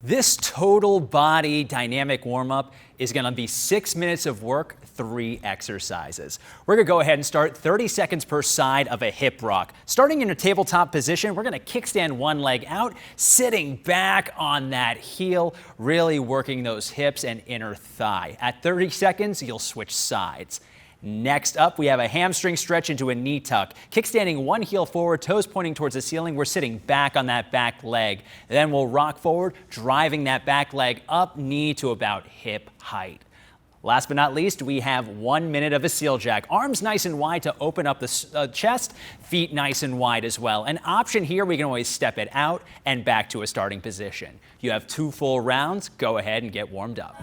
This total body dynamic warm-up is going to be 6 minutes of work, 3 exercises. We're going to go ahead and start 30 seconds per side of a hip rock. Starting in a tabletop position, we're going to kickstand one leg out, sitting back on that heel, really working those hips and inner thigh. At 30 seconds, you'll switch sides. Next up, we have a hamstring stretch into a knee tuck. Kickstanding one heel forward, toes pointing towards the ceiling. We're sitting back on that back leg. Then we'll rock forward, driving that back leg up, knee to about hip height. Last but not least, we have 1 minute of a seal jack. Arms nice and wide to open up the chest, feet nice and wide as well. An option here, we can always step it out and back to a starting position. You have 2 full rounds. Go ahead and get warmed up.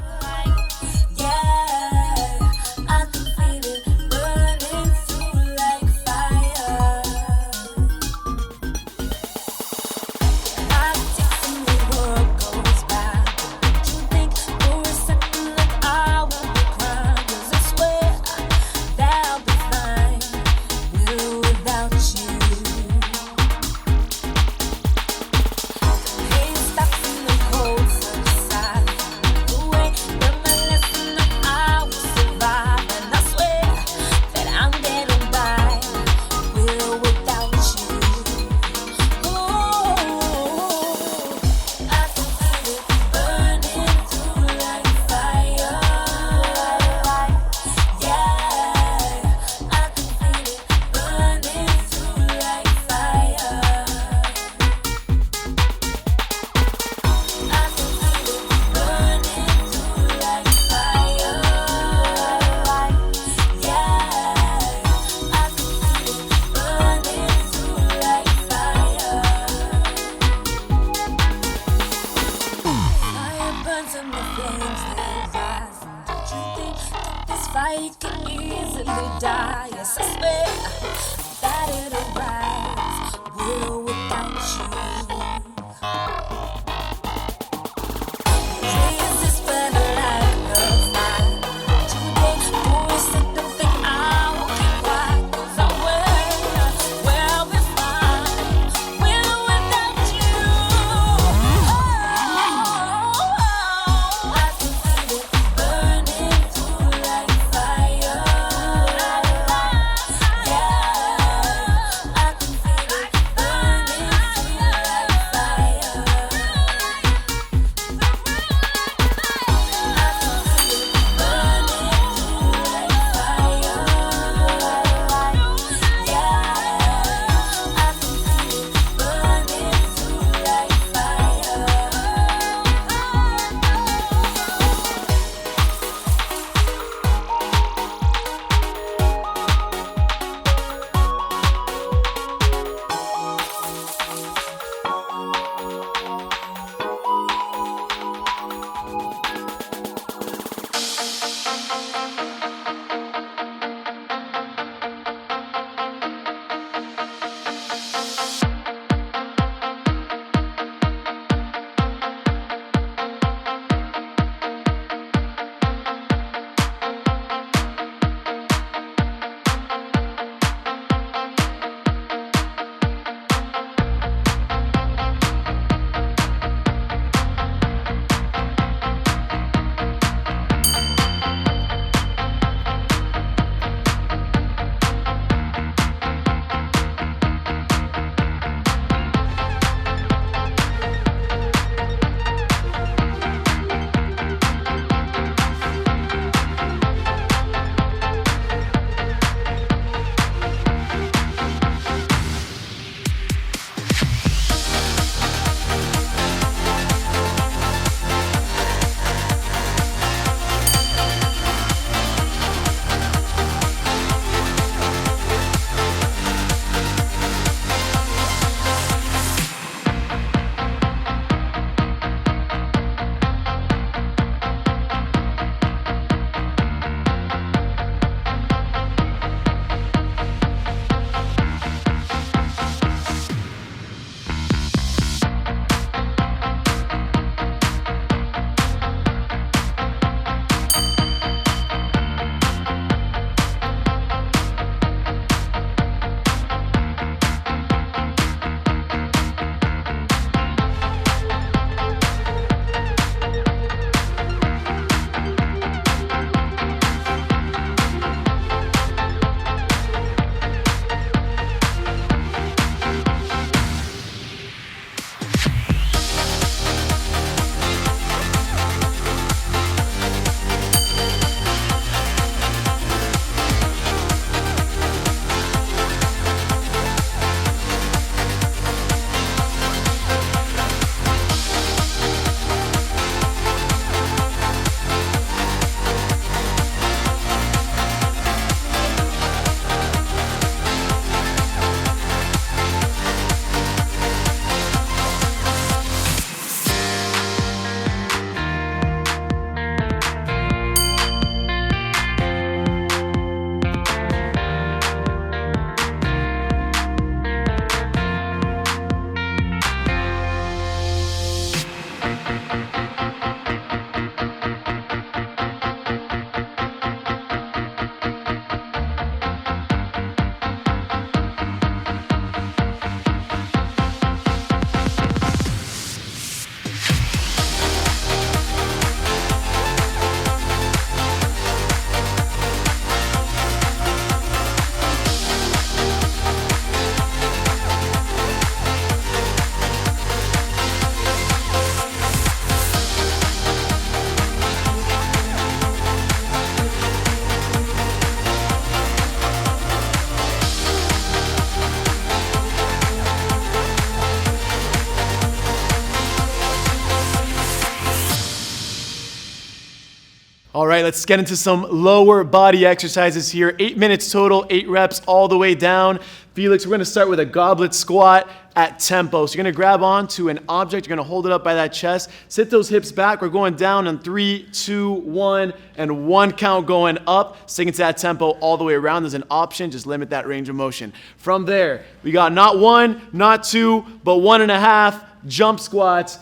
All right, let's get into some lower body exercises here. 8 minutes total, 8 reps all the way down. Felix, we're gonna start with a goblet squat at tempo. So you're gonna grab onto an object, you're gonna hold it up by that chest, sit those hips back. We're going down in 3, 2, 1, and 1 count going up. Sticking to that tempo all the way around. There's an option, just limit that range of motion. From there, we got not 1, not 2, but 1.5 jump squats.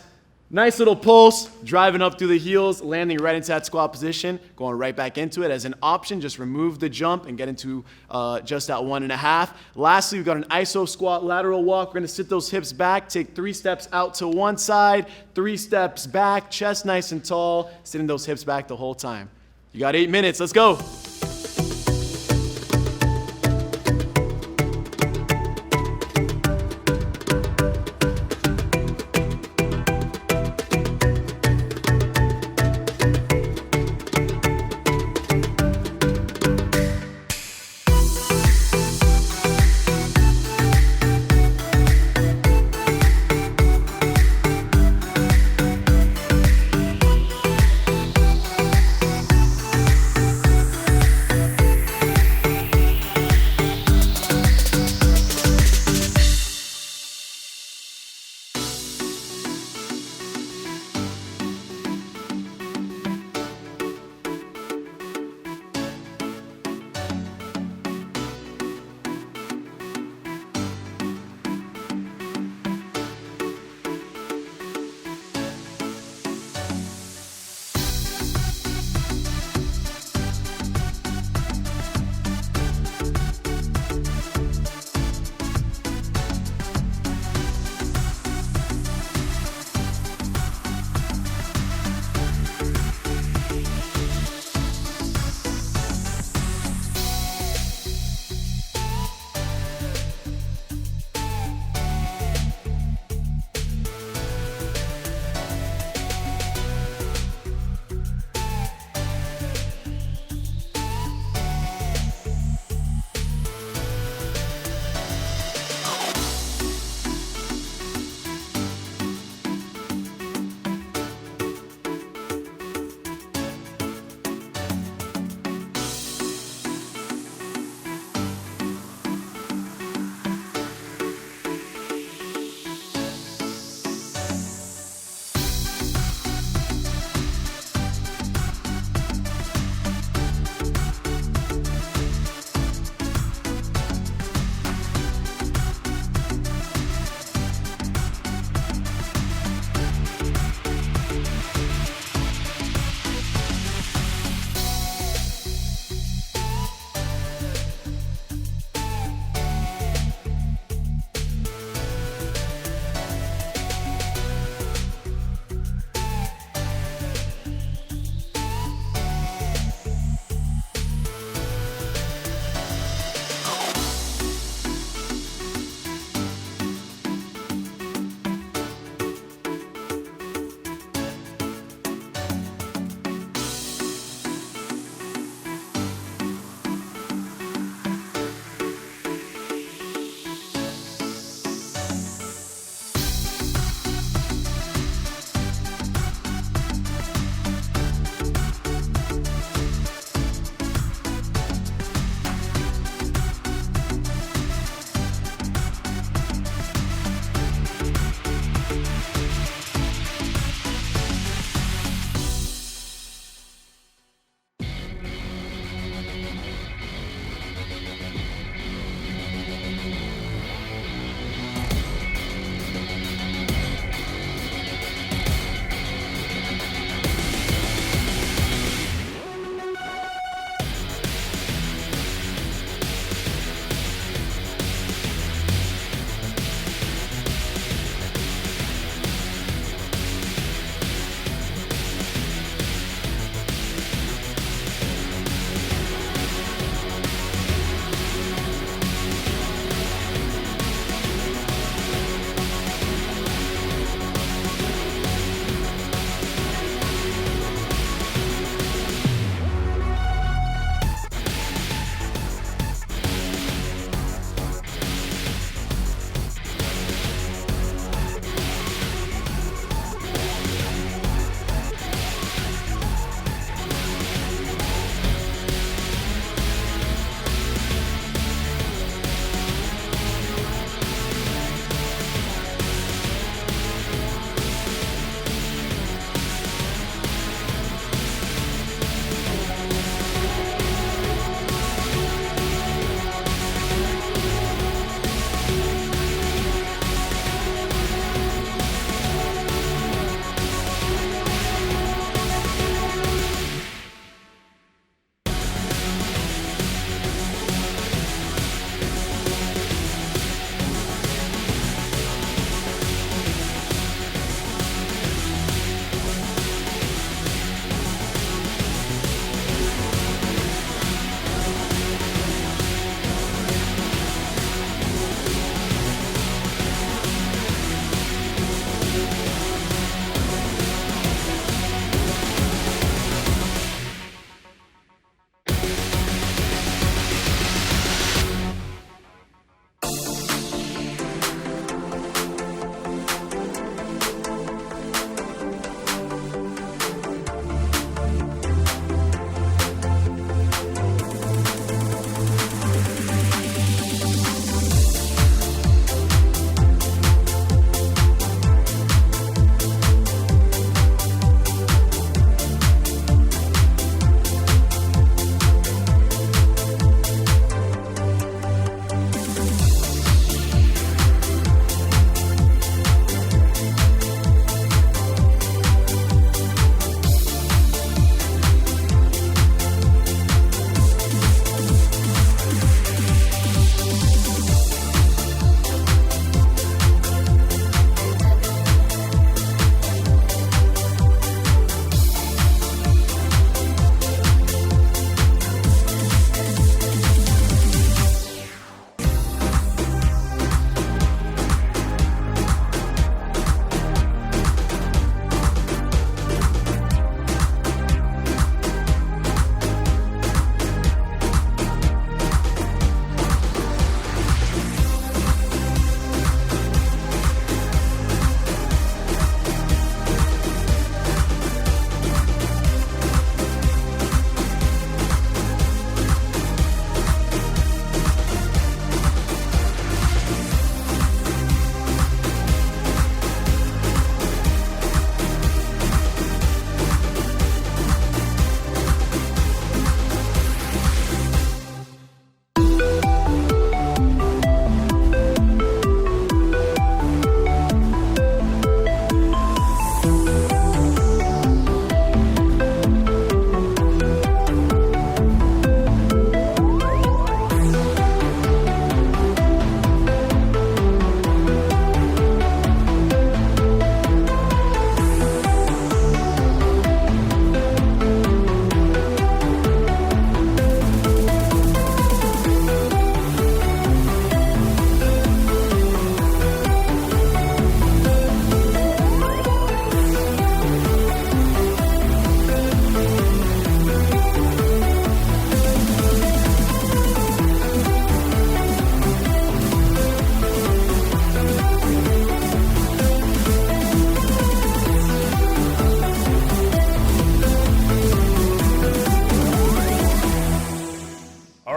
Nice little pulse, driving up through the heels, landing right into that squat position, going right back into it. As an option, just remove the jump and get into just that 1.5. Lastly, we've got an iso squat lateral walk. We're gonna sit those hips back, take 3 steps out to one side, 3 steps back, chest nice and tall, sitting those hips back the whole time. You got 8 minutes, let's go.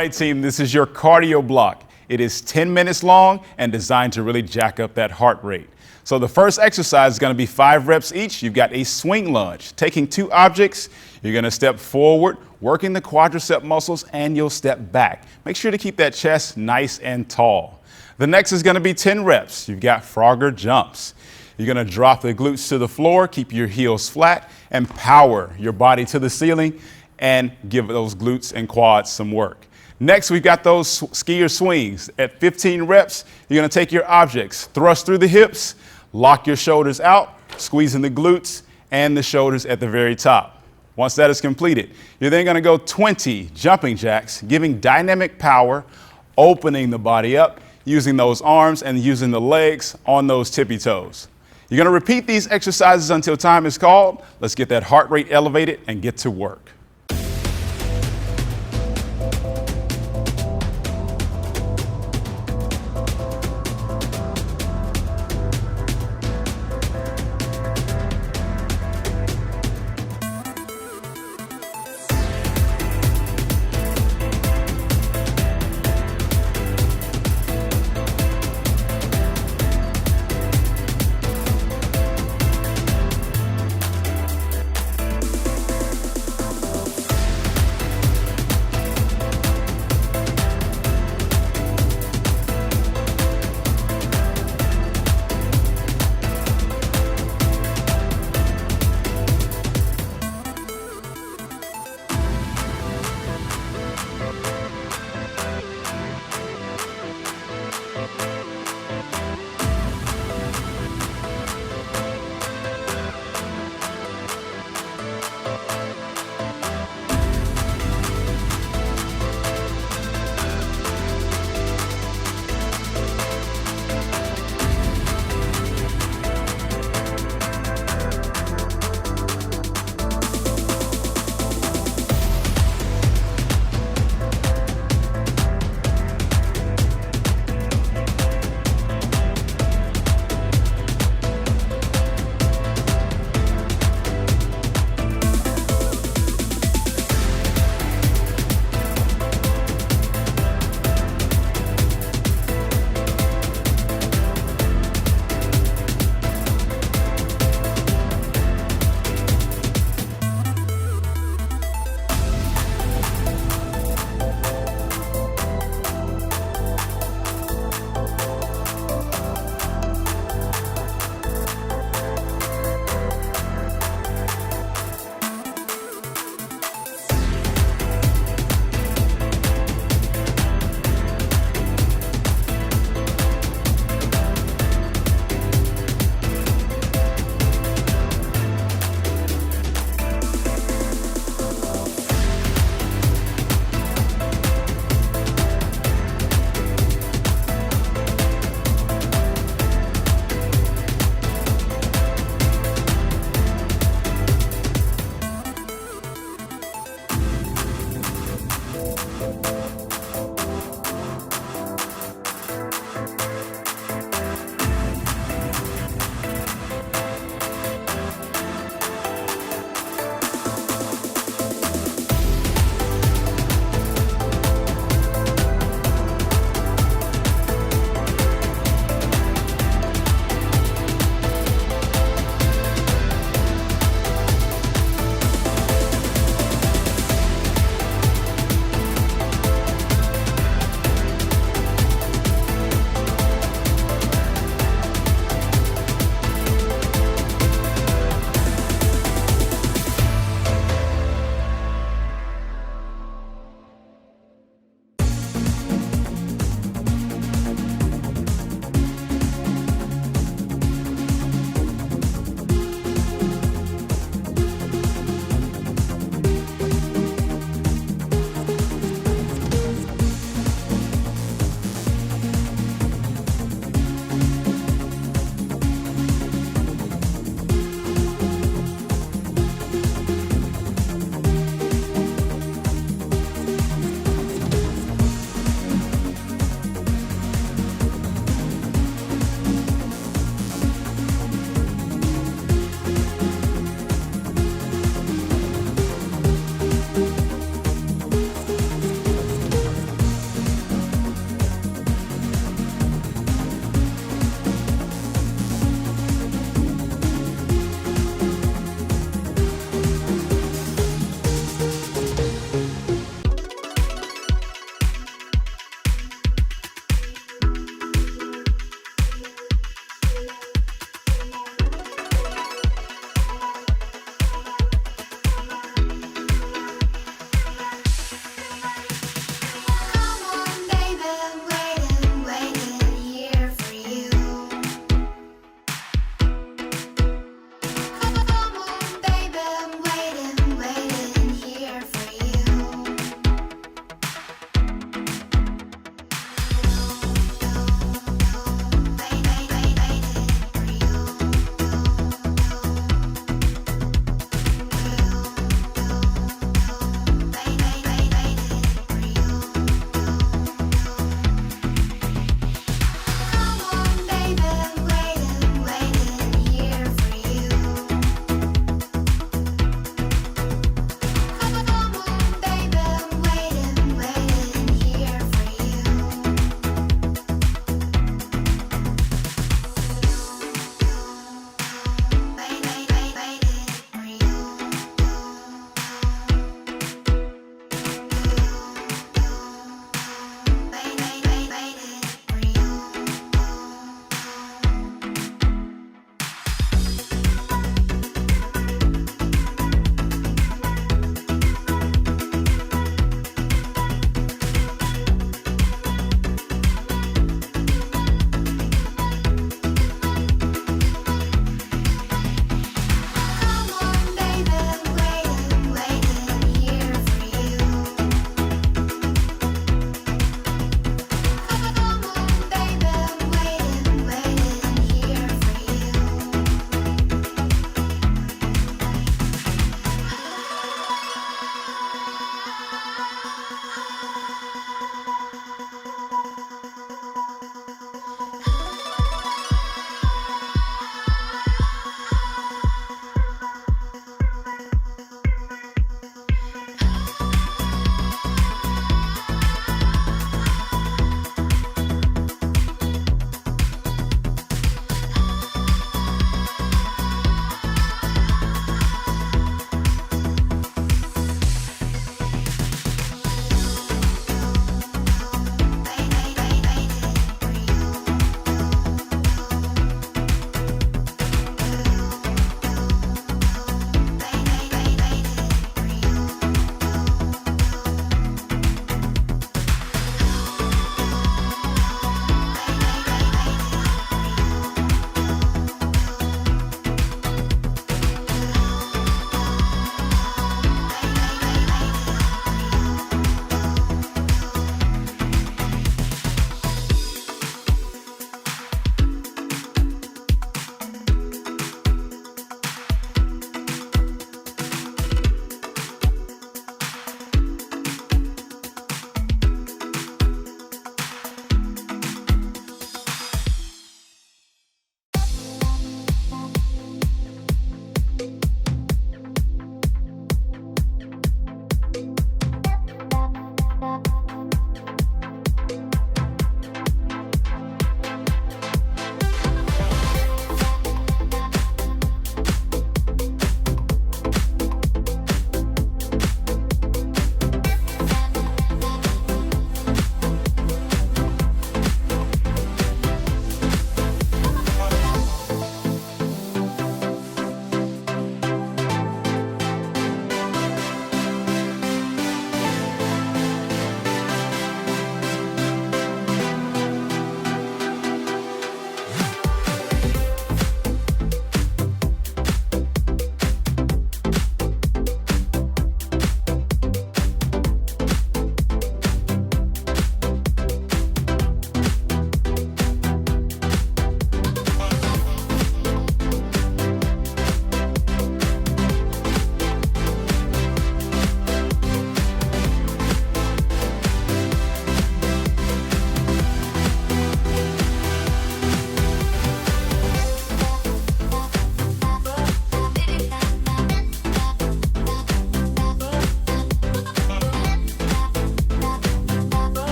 right, team, this is your cardio block. It is 10 minutes long and designed to really jack up that heart rate. So the first exercise is going to be 5 reps each. You've got a swing lunge. Taking 2 objects, you're going to step forward, working the quadricep muscles, and you'll step back. Make sure to keep that chest nice and tall. The next is going to be 10 reps. You've got Frogger jumps. You're going to drop the glutes to the floor, keep your heels flat, and power your body to the ceiling and give those glutes and quads some work. Next, we've got those skier swings. At 15 reps, you're going to take your objects, thrust through the hips, lock your shoulders out, squeezing the glutes and the shoulders at the very top. Once that is completed, you're then going to go 20 jumping jacks, giving dynamic power, opening the body up, using those arms and using the legs on those tippy toes. You're going to repeat these exercises until time is called. Let's get that heart rate elevated and get to work.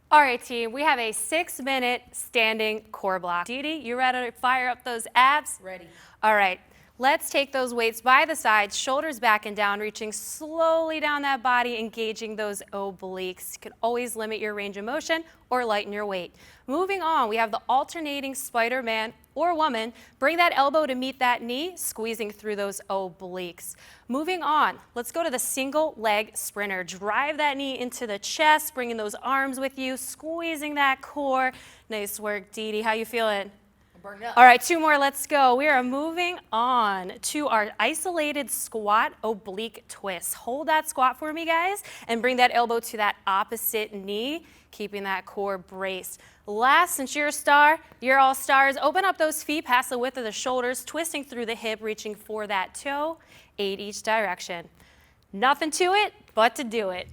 All right, team, we have a 6-minute standing core block. Dee Dee, you ready to fire up those abs? Ready. All right, let's take those weights by the sides, shoulders back and down, reaching slowly down that body, engaging those obliques. You can always limit your range of motion or lighten your weight. Moving on, we have the alternating Spider-Man or woman. Bring that elbow to meet that knee, squeezing through those obliques. Moving on, let's go to the single leg sprinter. Drive that knee into the chest, bringing those arms with you, squeezing that core. Nice work, Dee Dee. How you feeling? Burn it up. All right, 2 more, let's go. We are moving on to our isolated squat oblique twist. Hold that squat for me, guys, and bring that elbow to that opposite knee, keeping that core braced. Last, since you're a star, you're all stars, open up those feet past the width of the shoulders, twisting through the hip, reaching for that toe, 8 each direction. Nothing to it but to do it.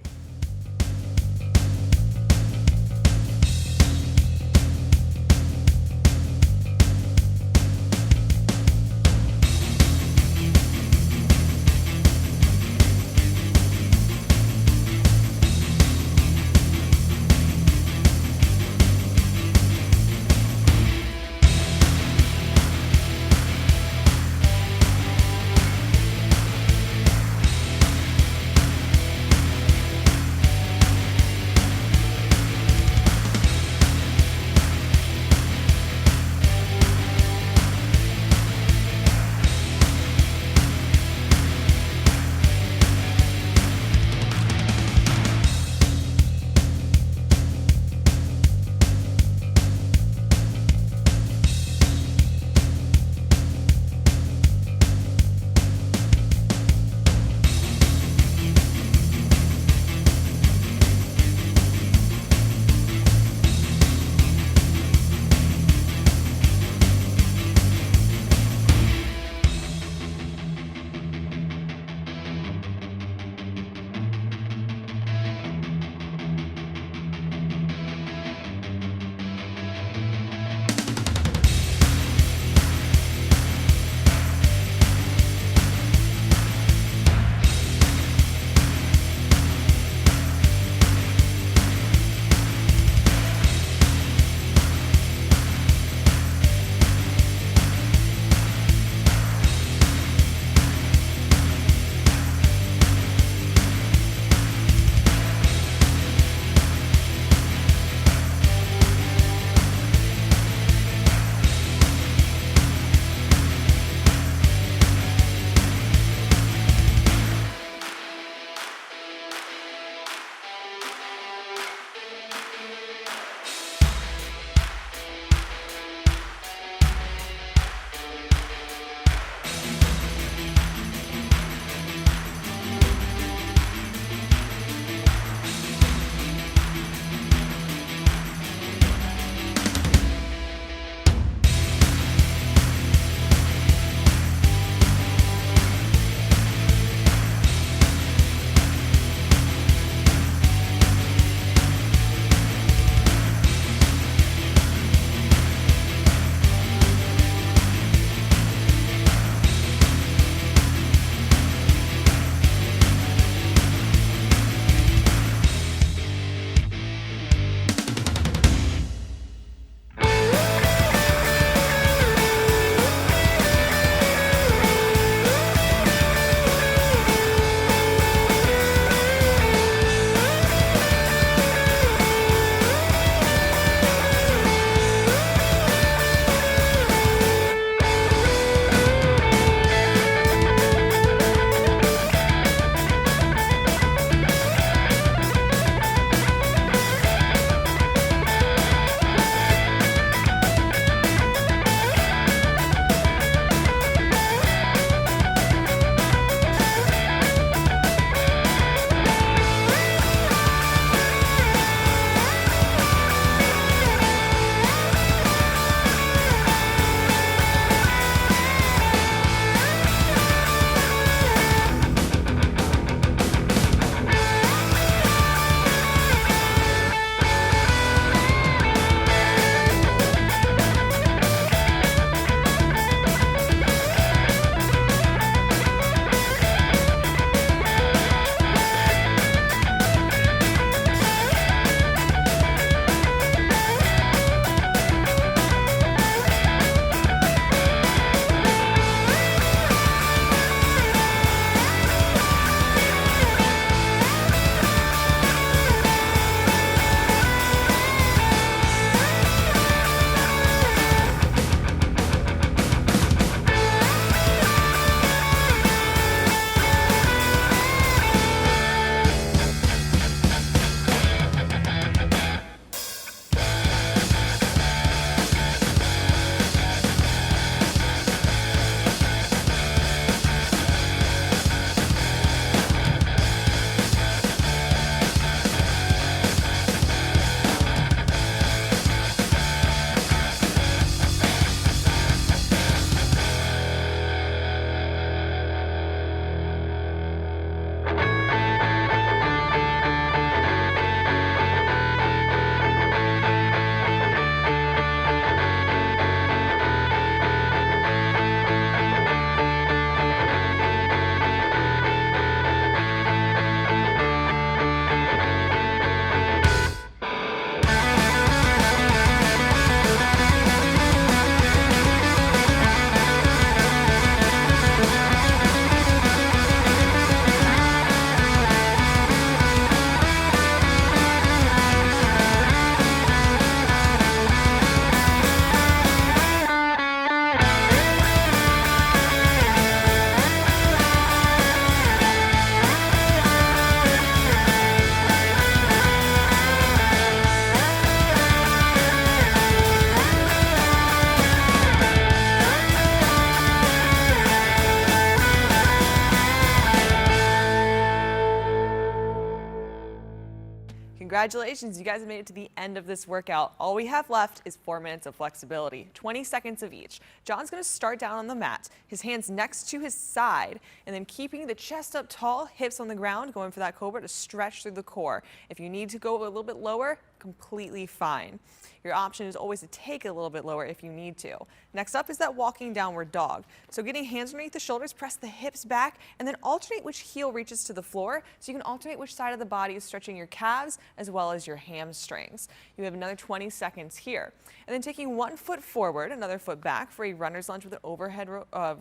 Congratulations, you guys have made it to the end of this workout. All we have left is 4 minutes of flexibility, 20 seconds of each. John's going to start down on the mat, his hands next to his side, and then keeping the chest up tall, hips on the ground, going for that cobra to stretch through the core. If you need to go a little bit lower, completely fine. Your option is always to take it a little bit lower if you need to. Next up is that walking downward dog. So getting hands underneath the shoulders, press the hips back, and then alternate which heel reaches to the floor. So you can alternate which side of the body is stretching your calves as well as your hamstrings. You have another 20 seconds here. And then taking one foot forward, another foot back for a runner's lunge with an overhead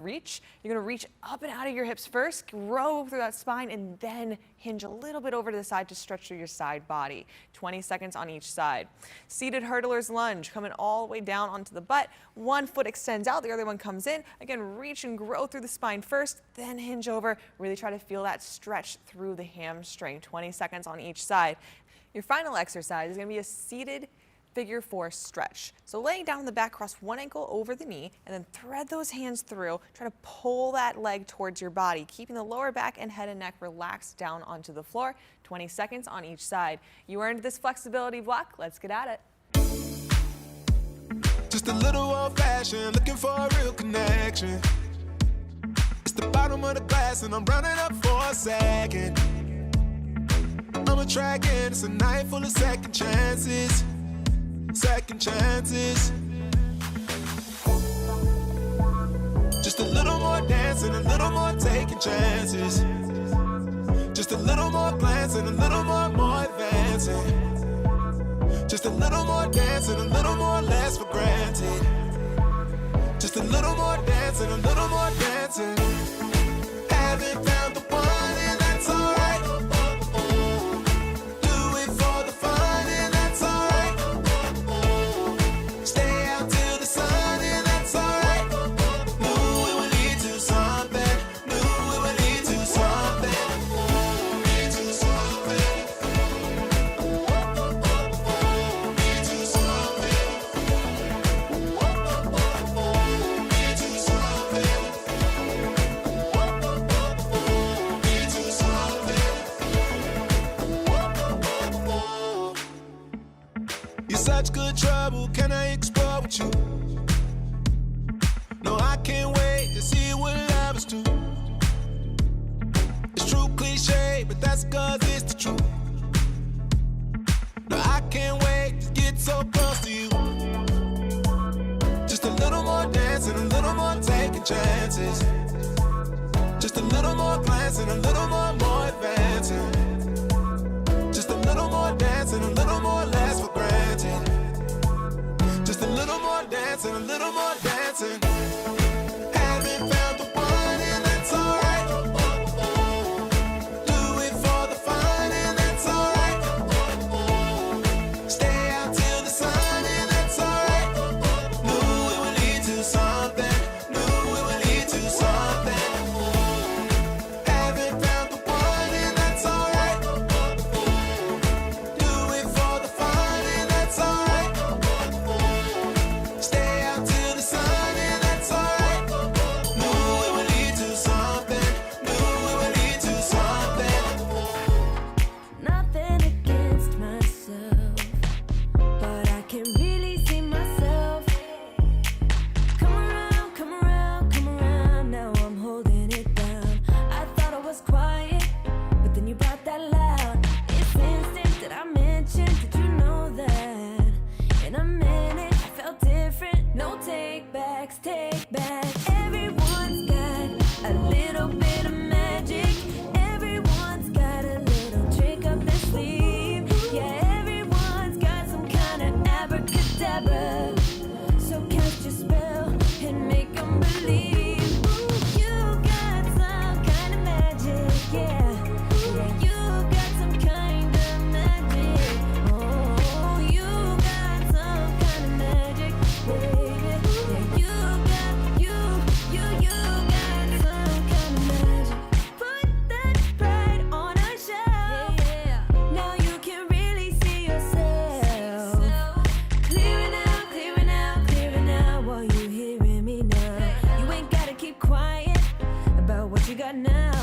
reach. You're going to reach up and out of your hips first, grow through that spine, and then hinge a little bit over to the side to stretch through your side body. 20 seconds on each side. Seated hurdler's lunge, coming all the way down onto the butt. One foot extends out, the other one comes in. Again, reach and grow through the spine first, then hinge over. Really try to feel that stretch through the hamstring. 20 seconds on each side. Your final exercise is going to be a seated figure 4 stretch. So laying down on the back, cross one ankle over the knee and then thread those hands through. Try to pull that leg towards your body, keeping the lower back and head and neck relaxed down onto the floor. 20 seconds on each side. You earned this flexibility block. Let's get at it. Just a little old-fashioned, looking for a real connection. It's the bottom of the glass and I'm running up for a second. I'm attracting, it's a night full of second chances. Second chances. Just a little more dancing, a little more taking chances. Just a little more glancing, a little more advancing. Just a little more dancing, a little more less for granted. Just a little more dancing, a little more dancing. Haven't found the one and that's alright. Do it for the fun and that's alright. Stay out till the sun and that's alright. Knew it would lead to something. Knew it would lead to something. Lead to something. Lead to something. Lead to something. Lead to something. You're such good trouble, can I explore with you? No, I can't wait to see what love is to. It's true cliche, but that's cause it's the truth. No, I can't wait to get so close to you. Just a little more dancing, a little more taking chances. Just a little more glancing, a little more advancing. Just a little more dancing, a little more less for granted. Just a little more dancing, a little more dancing. Haven't found the one and that's alright. Do it for the fun and that's alright. Stay out till the sun and that's alright. Knew it would lead to something. Knew it would lead to something. Haven't found the one and that's alright. Do it for the fun and that's alright. Stay out till the sun and that's alright. Knew it would lead to something. Knew it would lead to something. Nothing against myself, but I can really see myself. Come around, come around, come around. Now I'm holding it down. I thought I was quiet, but then you brought that loud. It's instinct that I mentioned. Did you know that? In a minute, I felt different. No take backs, take back. Everyone's got a little bit of magic. Everyone's got a little trick up their sleeve. Yeah, everyone's got some kind of abracadabra. So cast your spell and make them believe. Ooh, you got some kind of magic, yeah. Yeah, you got some kind of magic. Oh, you got some kind of magic, baby. Yeah, you got some kind of magic. Put that pride on a shelf. Now you can really see yourself. Clearing out, clearing out, clearing out while you hearing me now. You ain't gotta keep quiet about what you got now.